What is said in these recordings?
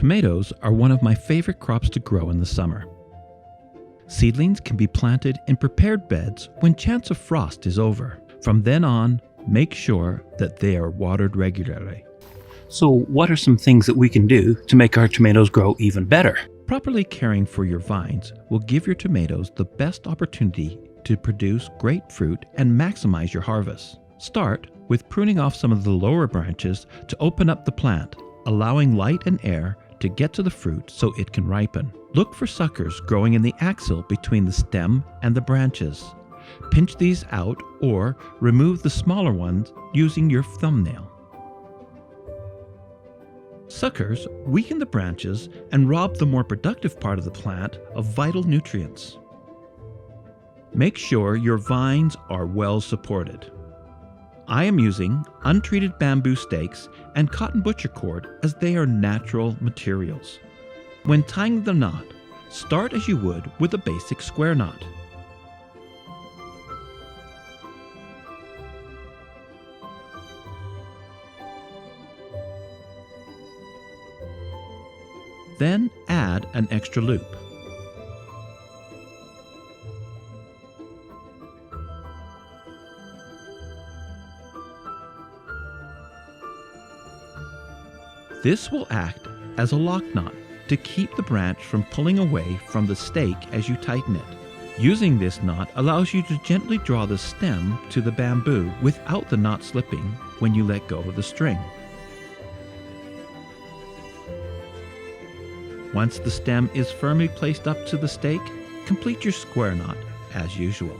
Tomatoes are one of my favorite crops to grow in the summer. Seedlings can be planted in prepared beds when chance of frost is over. From then on, make sure that they are watered regularly. So what are some things that we can do to make our tomatoes grow even better? Properly caring for your vines will give your tomatoes the best opportunity to produce great fruit and maximize your harvest. Start with pruning off some of the lower branches to open up the plant, allowing light and air to get to the fruit so it can ripen. Look for suckers growing in the axil between the stem and the branches. Pinch these out or remove the smaller ones using your thumbnail. Suckers weaken the branches and rob the more productive part of the plant of vital nutrients. Make sure your vines are well supported. I am using untreated bamboo stakes and cotton butcher cord as they are natural materials. When tying the knot, start as you would with a basic square knot. Then add an extra loop. This will act as a lock knot to keep the branch from pulling away from the stake as you tighten it. Using this knot allows you to gently draw the stem to the bamboo without the knot slipping when you let go of the string. Once the stem is firmly placed up to the stake, complete your square knot as usual.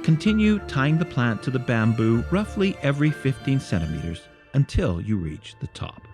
Continue tying the plant to the bamboo roughly every 15 centimeters until you reach the top.